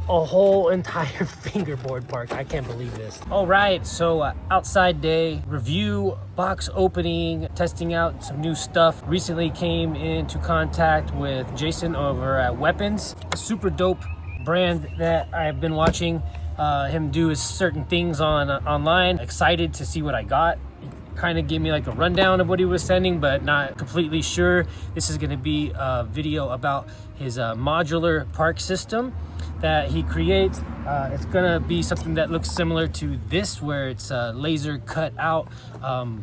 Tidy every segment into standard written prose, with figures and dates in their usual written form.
a whole entire fingerboard park. I can't believe this. All right, so outside day review, box opening, testing out some new stuff. Recently came into contact with Jason over at Weapons, a super dope brand that I've been watching him do certain things online. Excited to see what I got. Kind of gave me like a rundown of what he was sending, but not completely sure. This is going to be a video about his modular park system that he creates. It's gonna be something that looks similar to this, where it's laser cut out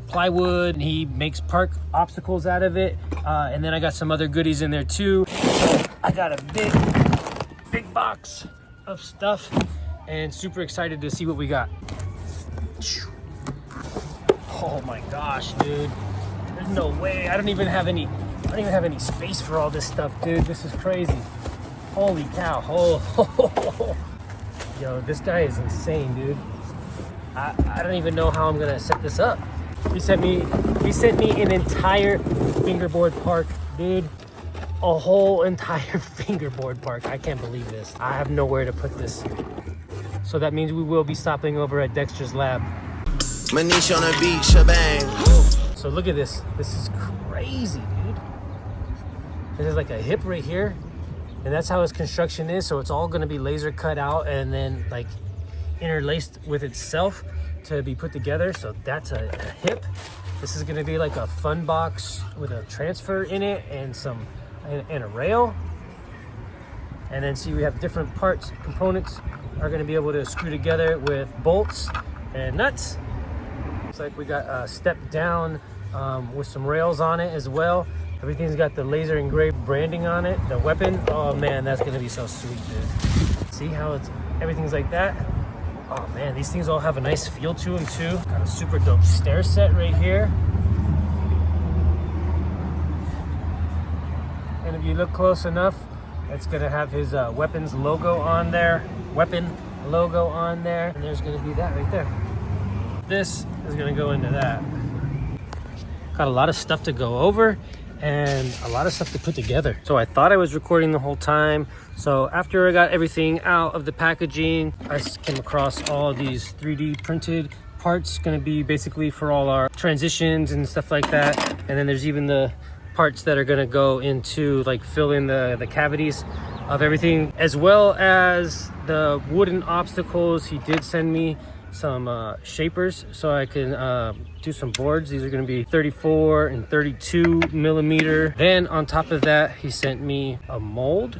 plywood, and he makes park obstacles out of it. And then I got some other goodies in there too. So I got a big box of stuff, and super excited to see what we got. Oh my gosh, dude. There's no way. I don't even have any space for all this stuff, dude. This is crazy. Holy cow. Oh. Yo, this guy is insane, dude. I don't even know how I'm gonna set this up. He sent me an entire fingerboard park, dude. A whole entire fingerboard park. I can't believe this. I have nowhere to put this. So that means we will be stopping over at Dexter's lab. Manish on the beach, shebang. So look at this. This is crazy, dude. There's like a hip right here, and that's how his construction is. So it's all going to be laser cut out and then like interlaced with itself to be put together. So that's a hip. This is going to be like a fun box with a transfer in it and and a rail. And then see, we have different parts, components are going to be able to screw together with bolts and nuts. Looks like we got a step down with some rails on it as well. Everything's got the laser engraved branding on it. The weapon, oh man, that's gonna be so sweet, dude. See how everything's like that? Oh man, these things all have a nice feel to them too. Got a super dope stair set right here. And if you look close enough, it's gonna have his weapons logo on there. Weapon logo on there. And there's gonna be that right there. This is gonna go into that. Got a lot of stuff to go over and a lot of stuff to put together. So I thought I was recording the whole time. So after I got everything out of the packaging, I came across all these 3D printed parts, gonna be basically for all our transitions and stuff like that. And then there's even the parts that are gonna go into like fill in the cavities of everything, as well as the wooden obstacles. He did send me some shapers so I can do some boards. These are going to be 34 and 32 millimeter. Then on top of that, he sent me a mold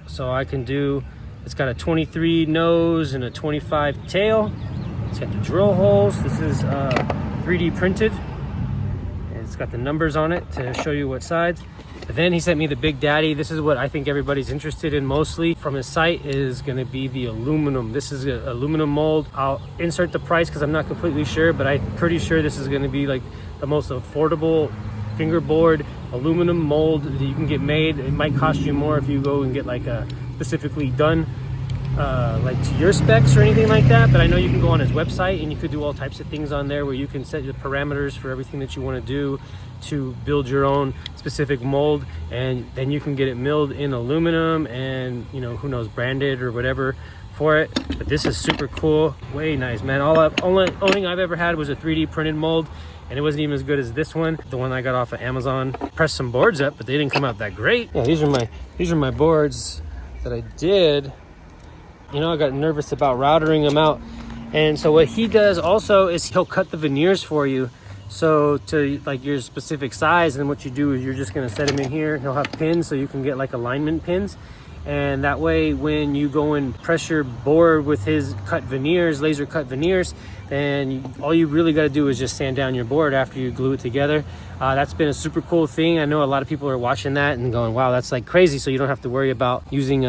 so I can do, it's got a 23 nose and a 25 tail. It's got the drill holes. This is 3D printed. It's got the numbers on it to show you what sides. But then he sent me the Big Daddy. This is what I think everybody's interested in mostly from his site, is going to be the aluminum. This is an aluminum mold. I'll insert the price because I'm not completely sure, but I'm pretty sure this is going to be like the most affordable fingerboard aluminum mold that you can get made. It might cost you more if you go and get like a specifically done like to your specs or anything like that, but I know you can go on his website and you could do all types of things on there where you can set the parameters for everything that you want to do to build your own specific mold, and then you can get it milled in aluminum and, you know, who knows, branded or whatever for it. But this is super cool, way nice, man. Only thing I've ever had was a 3D printed mold, and it wasn't even as good as this one, the one I got off of Amazon. Pressed some boards up, but they didn't come out that great. Yeah, these are my boards that I did. You know, I got nervous about routering them out. And so what he does also is he'll cut the veneers for you, so to like your specific size. And what you do is you're just going to set them in here. He'll have pins so you can get like alignment pins, and that way when you go and press your board with his cut veneers, laser cut veneers, then all you really got to do is just sand down your board after you glue it together. That's been a super cool thing. I know a lot of people are watching that and going, wow, that's like crazy. So you don't have to worry about using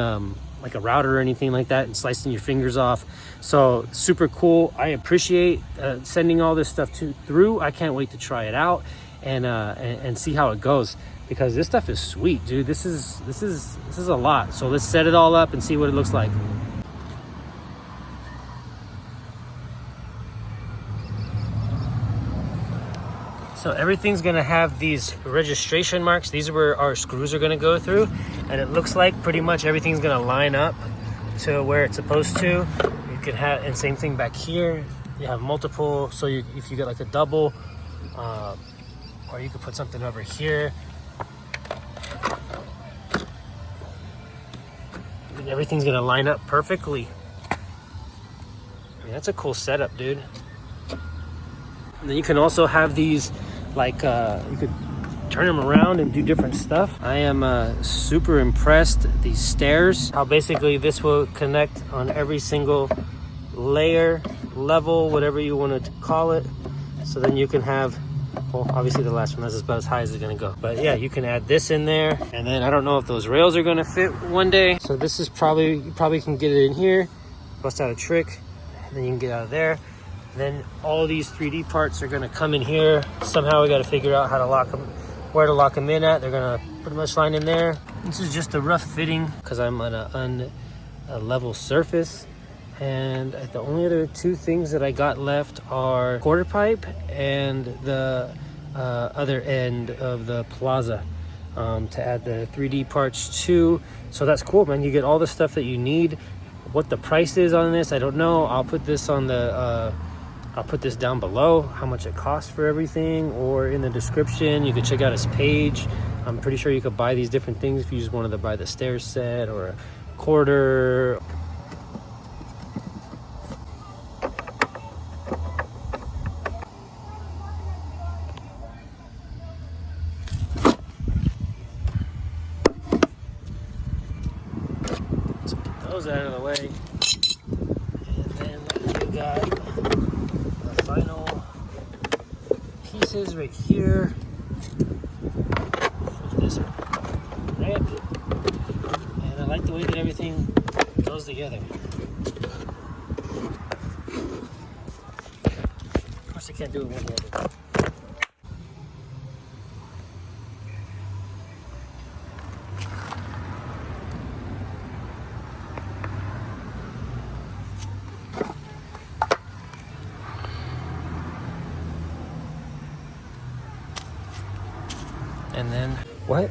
like a router or anything like that and slicing your fingers off. So super cool. I appreciate sending all this stuff through. I can't wait to try it out and see how it goes, because this stuff is sweet, dude. This is a lot. So let's set it all up and see what it looks like. So everything's gonna have these registration marks. These are where our screws are gonna go through, and it looks like pretty much everything's gonna line up to where it's supposed to. You can have, and same thing back here. You have multiple, so if you get like a double, or you could put something over here. And everything's gonna line up perfectly. I mean, that's a cool setup, dude. And then you can also have these, like, you could turn them around and do different stuff. I am super impressed. These stairs, how basically this will connect on every single layer, level, whatever you want to call it. So then you can have, well, obviously the last one, that's about as high as it's gonna go. But yeah, you can add this in there. And then I don't know if those rails are gonna fit one day. So this is probably, you probably can get it in here, bust out a trick, and then you can get out of there. Then all these 3D parts are gonna come in here. Somehow we gotta figure out how to lock them, where to lock them in at. They're gonna pretty much line in there. This is just a rough fitting because I'm on a level surface. And the only other two things that I got left are quarter pipe and the other end of the plaza to add the 3D parts to. So that's cool, man. You get all the stuff that you need. What the price is on this, I don't know. I'll put this on the I'll put this down below, how much it costs for everything, or in the description. You could check out his page. I'm pretty sure you could buy these different things if you just wanted to buy the stair set or a quarter. Let's get those out of the way. And then we got the final pieces right here. Flip this ramp. And I like the way that everything goes together. Of course I can't do it one-handed. And then, what?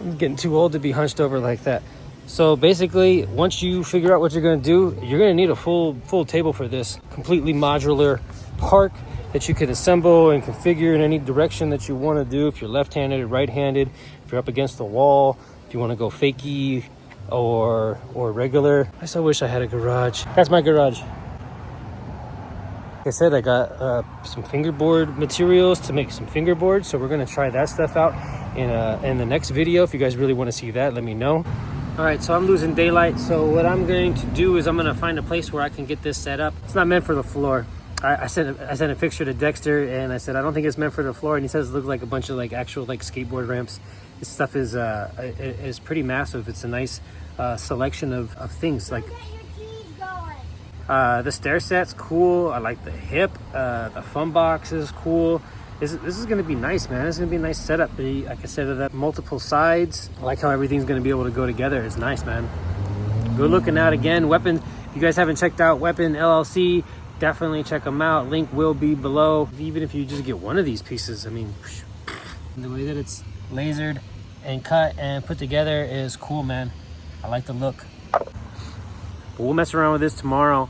I'm getting too old to be hunched over like that. So basically, once you figure out what you're gonna do, you're gonna need a full table for this. Completely modular park that you can assemble and configure in any direction that you wanna do. If you're left-handed or right-handed, if you're up against the wall, if you wanna go fakie or regular. I so wish I had a garage. That's my garage. Like I said, I got some fingerboard materials to make some fingerboards, so we're gonna try that stuff out in the next video. If you guys really want to see that, let me know. All right, so I'm losing daylight, so what I'm going to do is I'm gonna find a place where I can get this set up. It's not meant for the floor. I sent a picture to Dexter and I said I don't think it's meant for the floor, and he says it looks like a bunch of like actual like skateboard ramps. This stuff is pretty massive. It's a nice selection of things. Like the stair set's cool. I like the hip. The fun box is cool. This is going to be nice, man. It's going to be a nice setup. Like I said, that multiple sides. I like how everything's going to be able to go together. It's nice, man. Good looking out again. Weapon. If you guys haven't checked out Weapon LLC, definitely check them out. Link will be below. Even if you just get one of these pieces, I mean, the way that it's lasered and cut and put together is cool, man. I like the look. But we'll mess around with this tomorrow.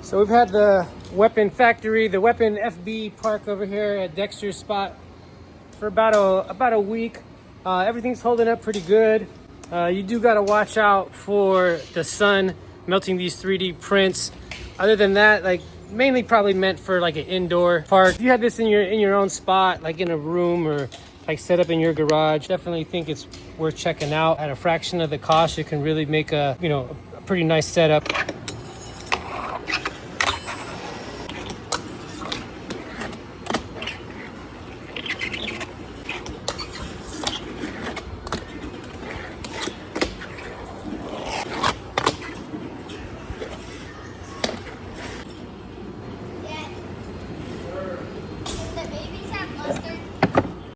So we've had the Weapon Factory, the Weapon FB Park over here at Dexter's spot for about a week. Everything's holding up pretty good. You do got to watch out for the sun melting these 3D prints. Other than that, like mainly probably meant for like an indoor park. If you had this in your own spot, like in a room or like set up in your garage, definitely think it's worth checking out. At a fraction of the cost, you can really make a, you know, a pretty nice setup.